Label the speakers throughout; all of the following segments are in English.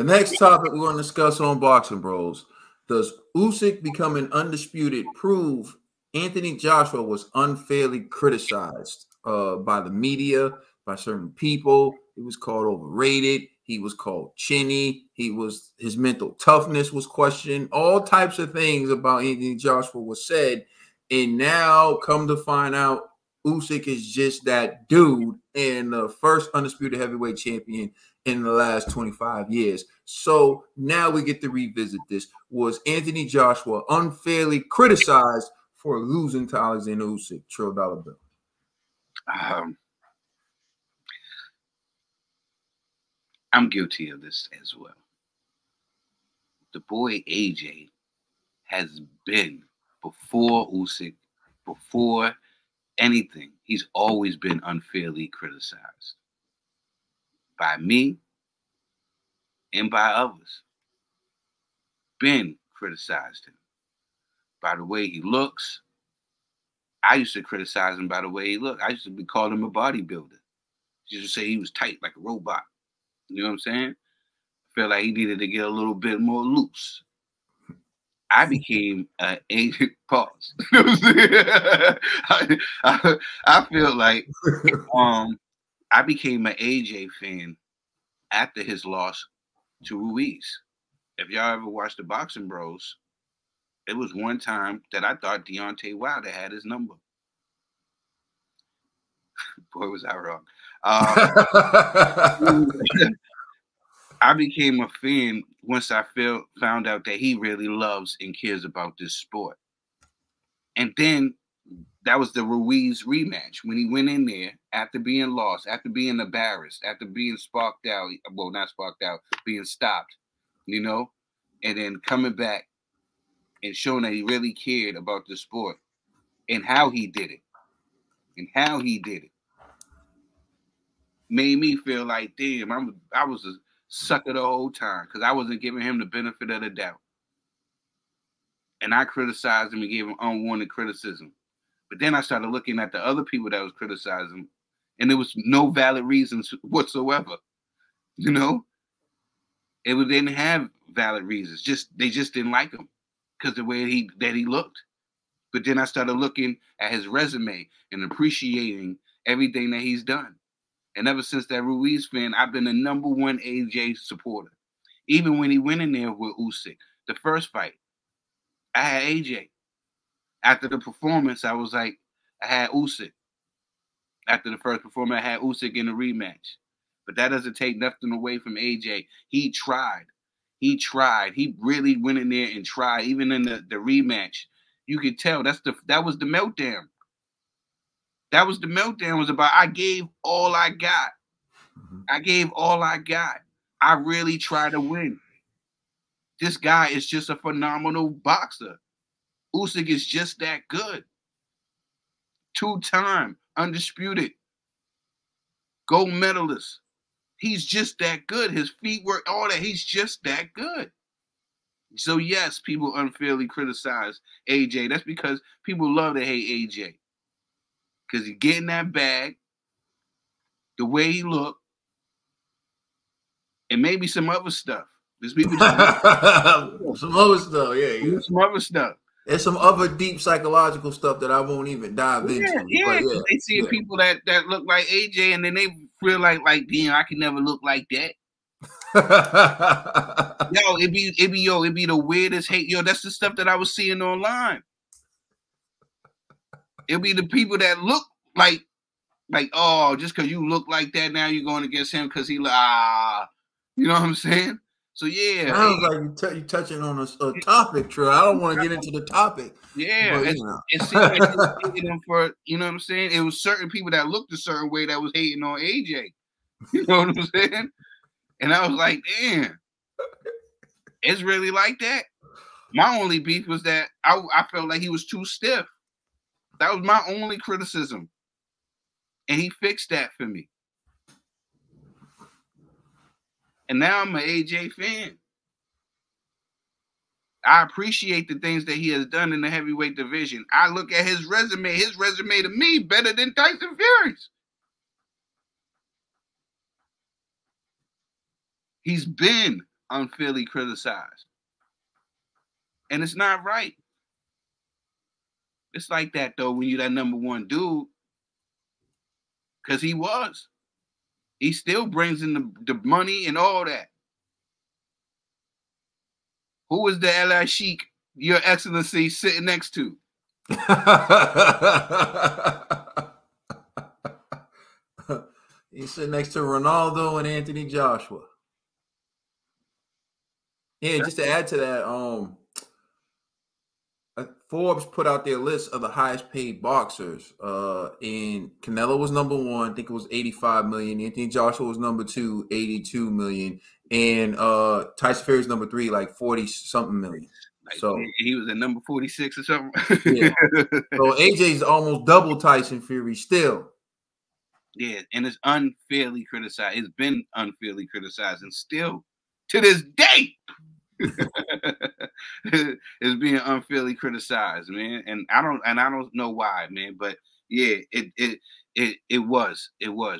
Speaker 1: The next topic we're going to discuss on Boxing Bros. Does Usyk becoming undisputed prove Anthony Joshua was unfairly criticized by the media, by certain people? He was called overrated. He was called chinny. His mental toughness was questioned. All types of things about Anthony Joshua was said. And now, come to find out, Usyk is just that dude and the first undisputed heavyweight champion in the last 25 years. So now we get to revisit this. Was Anthony Joshua unfairly criticized for losing to Alexander Usyk? Trill Dollar Bill.
Speaker 2: I'm guilty of this as well. The boy AJ has been, before Usyk, before anything, he's always been unfairly criticized. By me and by others. Ben criticized him by the way he looks. I used to criticize him by the way he looked. I used to be calling him a bodybuilder. I used to say he was tight like a robot. You know what I'm saying? I felt like he needed to get a little bit more loose. I became an AJ pause. You know what I'm saying? I feel like I became an AJ fan after his loss to Ruiz. If y'all ever watched the Boxing Bros, it was one time that I thought Deontay Wilder had his number. Boy, was I wrong. I became a fan once I found out that he really loves and cares about this sport. And then that was the Ruiz rematch when he went in there after being lost, after being embarrassed, after being sparked out. Well, not sparked out, being stopped, you know, and then coming back and showing that he really cared about the sport and how he did it. And how he did it made me feel like, damn, I was a sucker the whole time because I wasn't giving him the benefit of the doubt. And I criticized him and gave him unwanted criticism. But then I started looking at the other people that was criticizing, and there was no valid reasons whatsoever. You know, they didn't have valid reasons. They just didn't like him because the way that he looked. But then I started looking at his resume and appreciating everything that he's done. And ever since that Ruiz fan, I've been the #1 AJ supporter. Even when he went in there with Usyk, the first fight, I had AJ. After the performance, I was like, I had Usyk. After the first performance, I had Usyk in the rematch. But that doesn't take nothing away from AJ. He tried. He tried. He really went in there and tried. Even in the rematch, you could tell that was the meltdown. That was the meltdown. Was about I gave all I got. I gave all I got. I really tried to win. This guy is just a phenomenal boxer. Usyk is just that good. 2-time undisputed gold medalist. He's just that good. His feet work, all that. He's just that good. So yes, people unfairly criticize AJ. That's because people love to hate AJ. Because he's getting that bag, the way he looked, and maybe some other stuff. There's people
Speaker 1: some other stuff, yeah.
Speaker 2: Some other stuff.
Speaker 1: There's some other deep psychological stuff that I won't even dive into.
Speaker 2: Yeah, they see people that look like AJ, and then they feel like damn, I can never look like that. Yo, it be the weirdest hate. Yo, that's the stuff that I was seeing online. It'll be the people that look like, oh, just because you look like that, now you're going against him because he, you know what I'm saying? So yeah,
Speaker 1: sounds like you're touching on a topic, Trey. I don't want to get into the topic.
Speaker 2: Yeah, but, it seemed like he was hating him for, you know what I'm saying? It was certain people that looked a certain way that was hating on AJ. You know what I'm saying? And I was like, damn, it's really like that. My only beef was that I felt like he was too stiff. That was my only criticism. And he fixed that for me. And now I'm an AJ fan. I appreciate the things that he has done in the heavyweight division. I look at his resume. His resume to me better than Tyson Fury's. He's been unfairly criticized. And it's not right. It's like that, though, when you're that number one dude. Because he was. He still brings in the money and all that. Who is the LI Sheik, Your Excellency, sitting next to?
Speaker 1: He's sitting next to Ronaldo and Anthony Joshua. Yeah, just to add to that, Forbes put out their list of the highest paid boxers. And Canelo was number one. I think it was 85 million. Anthony Joshua was number two, 82 million. And Tyson Fury was number three, like 40 something million.
Speaker 2: Like,
Speaker 1: so
Speaker 2: he was at number 46 or something.
Speaker 1: Yeah. So AJ's almost double Tyson Fury still.
Speaker 2: Yeah, and it's unfairly criticized. It's been unfairly criticized, and still to this day it's being unfairly criticized, man. And I don't know why, man. But yeah, it was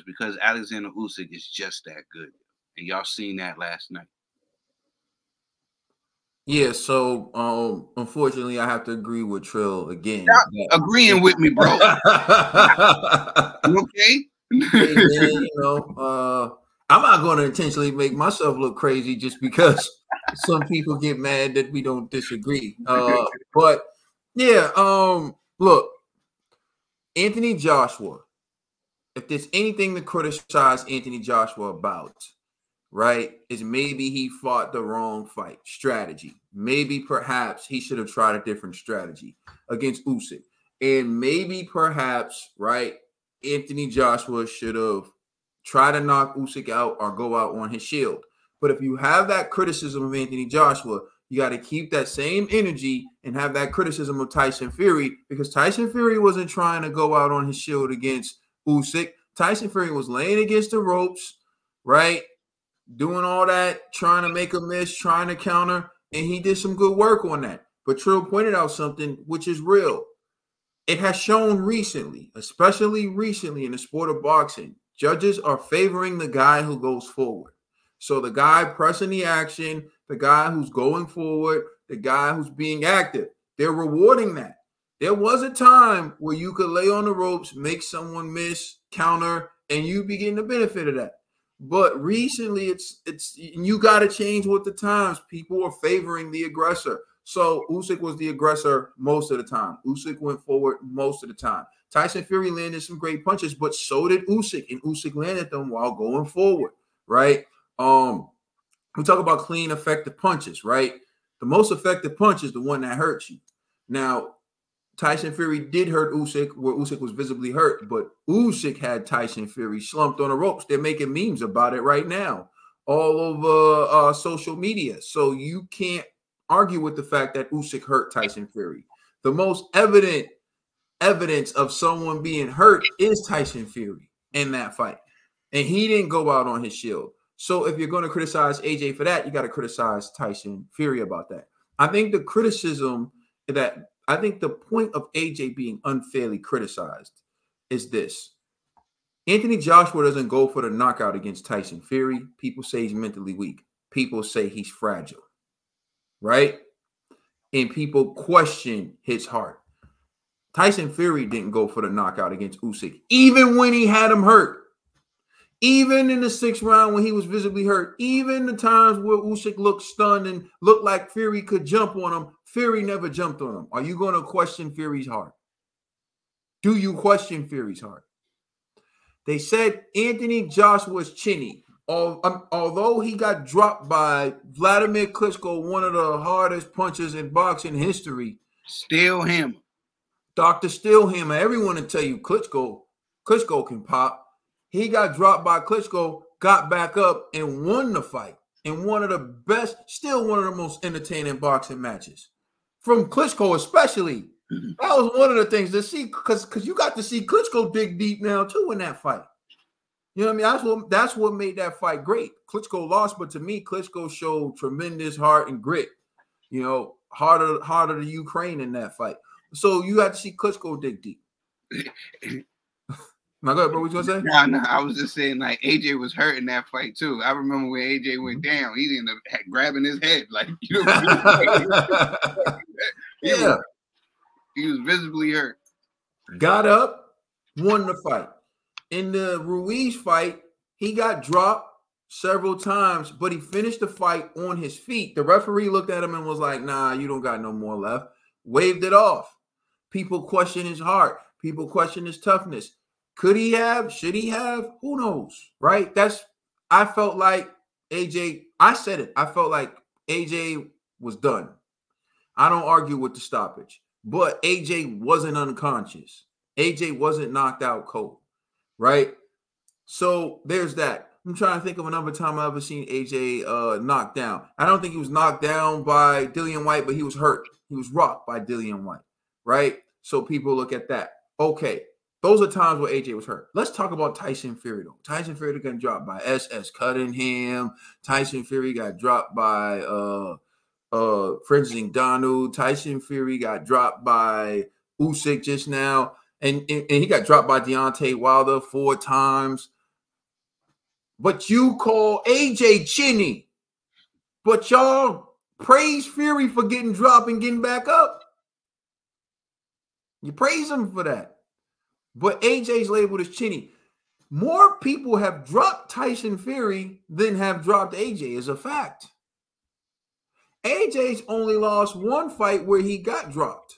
Speaker 2: because Alexander Usyk is just that good, and y'all seen that last night.
Speaker 1: Yeah, so unfortunately, I have to agree with Trill again.
Speaker 2: Stop agreeing with me, bro. Okay.
Speaker 1: Hey, man, I'm not going to intentionally make myself look crazy just because some people get mad that we don't disagree. But yeah, look, Anthony Joshua. If there's anything to criticize Anthony Joshua about, right, is maybe he fought the wrong fight strategy. Maybe perhaps he should have tried a different strategy against Usyk, and maybe perhaps, right, Anthony Joshua should have tried to knock Usyk out or go out on his shield. But if you have that criticism of Anthony Joshua, you got to keep that same energy and have that criticism of Tyson Fury, because Tyson Fury wasn't trying to go out on his shield against Usyk. Tyson Fury was laying against the ropes, right, doing all that, trying to make a miss, trying to counter, and he did some good work on that. But Trill pointed out something which is real. It has shown recently, especially recently in the sport of boxing, judges are favoring the guy who goes forward. So the guy pressing the action, the guy who's going forward, the guy who's being active, they're rewarding that. There was a time where you could lay on the ropes, make someone miss, counter, and you be getting the benefit of that. But recently, it's you got to change with the times. People are favoring the aggressor. So Usyk was the aggressor most of the time. Usyk went forward most of the time. Tyson Fury landed some great punches, but so did Usyk, and Usyk landed them while going forward, right? We talk about clean, effective punches, right? The most effective punch is the one that hurts you. Now, Tyson Fury did hurt Usyk where Usyk was visibly hurt, but Usyk had Tyson Fury slumped on the ropes. They're making memes about it right now all over social media. So you can't argue with the fact that Usyk hurt Tyson Fury. The most evidence of someone being hurt is Tyson Fury in that fight. And he didn't go out on his shield. So if you're going to criticize AJ for that, you got to criticize Tyson Fury about that. I think the point of AJ being unfairly criticized is this. Anthony Joshua doesn't go for the knockout against Tyson Fury. People say he's mentally weak. People say he's fragile, right? And people question his heart. Tyson Fury didn't go for the knockout against Usyk, even when he had him hurt. Even in the 6th round when he was visibly hurt, even the times where Usyk looked stunned and looked like Fury could jump on him, Fury never jumped on him. Are you going to question Fury's heart? Do you question Fury's heart? They said Anthony Joshua's chinny, although he got dropped by Vladimir Klitschko, one of the hardest punchers in boxing history.
Speaker 2: Steelhammer.
Speaker 1: Dr. Steelhammer. Everyone will tell you Klitschko can pop. He got dropped by Klitschko, got back up, and won the fight in one of the best, still one of the most entertaining boxing matches. From Klitschko especially. That was one of the things to see, because you got to see Klitschko dig deep now too in that fight. You know what I mean? That's what made that fight great. Klitschko lost, but to me, Klitschko showed tremendous heart and grit. You know, harder to Ukraine in that fight. So you had to see Klitschko dig deep. Now go ahead, bro. What you gonna say?
Speaker 2: No, I was just saying like AJ was hurt in that fight too. I remember when AJ went down, he ended up grabbing his head, like you know.
Speaker 1: Yeah,
Speaker 2: he was visibly hurt.
Speaker 1: Got up, won the fight. In the Ruiz fight, he got dropped several times, but he finished the fight on his feet. The referee looked at him and was like, "Nah, you don't got no more left." Waved it off. People question his heart. People question his toughness. Could he have? Should he have? Who knows, right? I felt like AJ, I said it. I felt like AJ was done. I don't argue with the stoppage, but AJ wasn't unconscious. AJ wasn't knocked out cold, right? So there's that. I'm trying to think of another time I've ever seen AJ knocked down. I don't think he was knocked down by Dillian White, but he was hurt. He was rocked by Dillian White, right? So people look at that. Okay, those are times where AJ was hurt. Let's talk about Tyson Fury, though. Tyson Fury got dropped by S.S. Cunningham. Tyson Fury got dropped by Francis Ngannou. Tyson Fury got dropped by Usyk just now. And he got dropped by Deontay Wilder 4 times. But you call AJ chinny. But y'all praise Fury for getting dropped and getting back up. You praise him for that. But AJ's labeled as chinny. More people have dropped Tyson Fury than have dropped AJ, is a fact. AJ's only lost one fight where he got dropped.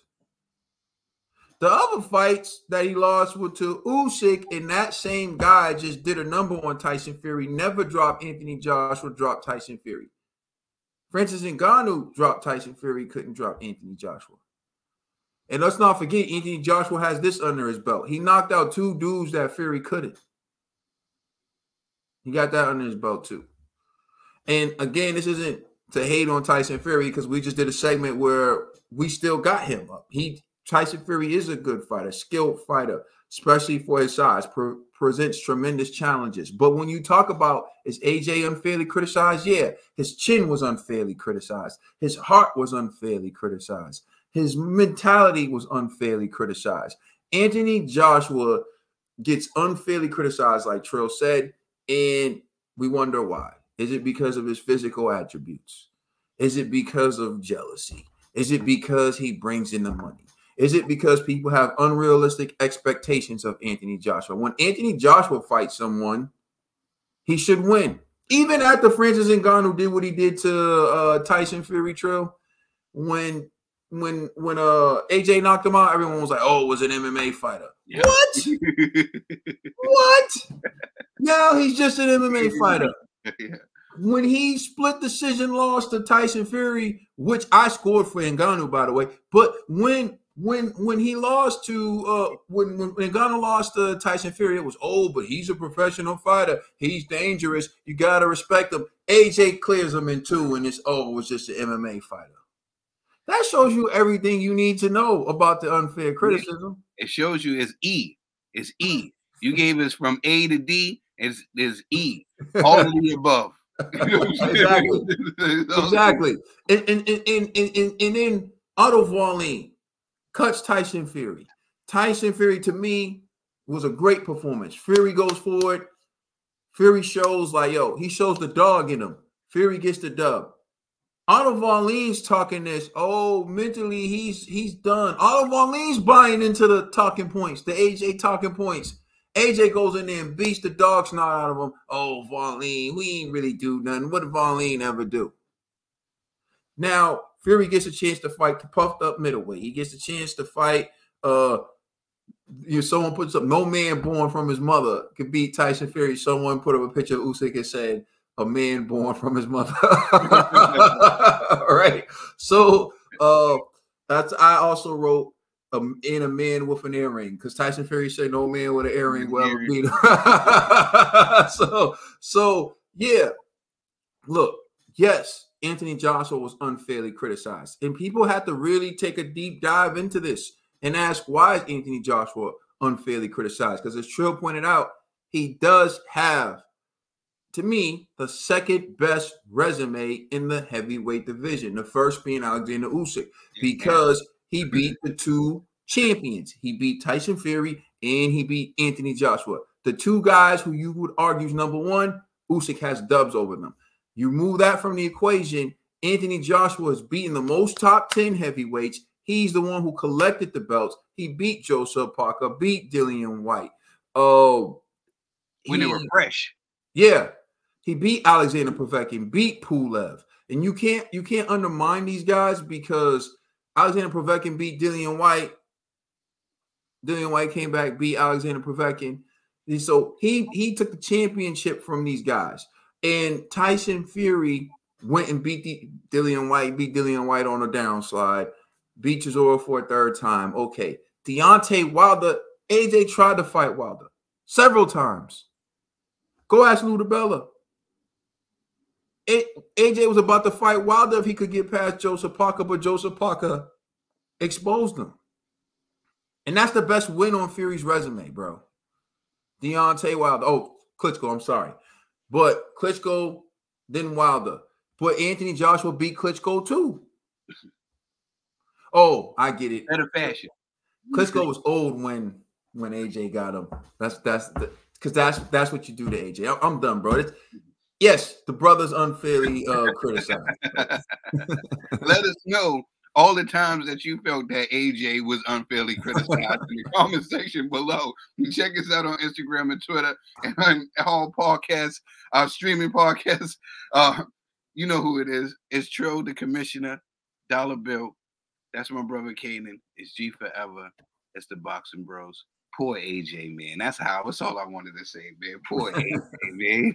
Speaker 1: The other fights that he lost were to Usyk, and that same guy just did a number on Tyson Fury. Never dropped Anthony Joshua, dropped Tyson Fury. Francis Ngannou dropped Tyson Fury, couldn't drop Anthony Joshua. And let's not forget, Anthony Joshua has this under his belt. He knocked out 2 dudes that Fury couldn't. He got that under his belt too. And again, this isn't to hate on Tyson Fury because we just did a segment where we still got him up. Tyson Fury is a good fighter, skilled fighter, especially for his size, presents tremendous challenges. But when you talk about, is AJ unfairly criticized? Yeah, his chin was unfairly criticized. His heart was unfairly criticized. His mentality was unfairly criticized. Anthony Joshua gets unfairly criticized, like Trill said, and we wonder why. Is it because of his physical attributes? Is it because of jealousy? Is it because he brings in the money? Is it because people have unrealistic expectations of Anthony Joshua? When Anthony Joshua fights someone, he should win. Even after Francis Ngannou did what he did to Tyson Fury, Trill, when AJ knocked him out, everyone was like, "Oh, it was an MMA fighter." Yeah. What? What? Now he's just an MMA fighter. Yeah. When he split decision lost to Tyson Fury, which I scored for Ngannou, by the way, but when he lost to when Ngannou lost to Tyson Fury, it was, "Oh, but he's a professional fighter. He's dangerous. You gotta respect him." AJ clears him in 2, and it was just an MMA fighter. That shows you everything you need to know about the unfair criticism.
Speaker 2: It shows you it's E. It's E. You gave us from A to D. It's E. All of the above.
Speaker 1: Exactly. And then Otto Wallin cuts Tyson Fury. Tyson Fury, to me, was a great performance. Fury goes forward. Fury shows he shows the dog in him. Fury gets the dub. Otto Wallin's talking this. Oh, mentally he's done. Otto Wallin's buying into the talking points, the AJ talking points. AJ goes in there and beats the dog snot out of him. Oh, Wallin, we ain't really do nothing. What did Wallin ever do? Now, Fury gets a chance to fight the puffed up middleweight. He gets a chance to fight. Someone puts up, no man born from his mother could beat Tyson Fury. Someone put up a picture of Usyk and said, "A man born from his mother." All right. So I also wrote in a man with an earring, because Tyson Fury said no man with an earring will ever beat him. So yeah. Look, yes, Anthony Joshua was unfairly criticized. And people have to really take a deep dive into this and ask, why is Anthony Joshua unfairly criticized? Because as Trill pointed out, he does have, to me, the second best resume in the heavyweight division. The first being Alexander Usyk, because he beat the 2 champions. He beat Tyson Fury and he beat Anthony Joshua. The two guys who you would argue is number one, Usyk has dubs over them. You move that from the equation, Anthony Joshua has beaten the most top 10 heavyweights. He's the one who collected the belts. He beat Joseph Parker, beat Dillian White.
Speaker 2: When they were fresh.
Speaker 1: Yeah. He beat Alexander Povetkin, beat Pulev. And you can't undermine these guys because Alexander Povetkin beat Dillian White. Dillian White came back, beat Alexander Povetkin. And so he took the championship from these guys. And Tyson Fury went and beat Dillian White on a downslide, beat Chisora for a third time. Okay. Deontay Wilder, AJ tried to fight Wilder several times. Go ask Lou DiBella. AJ was about to fight Wilder if he could get past Joseph Parker, but Joseph Parker exposed him. And that's the best win on Fury's resume, bro. Deontay Wilder. Oh, Klitschko, I'm sorry. But Klitschko, then Wilder. But Anthony Joshua beat Klitschko too. Oh, I get it.
Speaker 2: Better fashion.
Speaker 1: Klitschko was old when AJ got him. That's what you do to AJ. I'm done, bro. Yes, the brother's unfairly criticized.
Speaker 2: Let us know all the times that you felt that AJ was unfairly criticized in the comment section below. You check us out on Instagram and Twitter and on all podcasts, streaming podcasts. You know who it is. It's Tro, the Commissioner, Dollar Bill. That's my brother Kanan. It's G Forever. It's the Boxing Bros. Poor AJ, man. That's all I wanted to say, man. Poor AJ, man.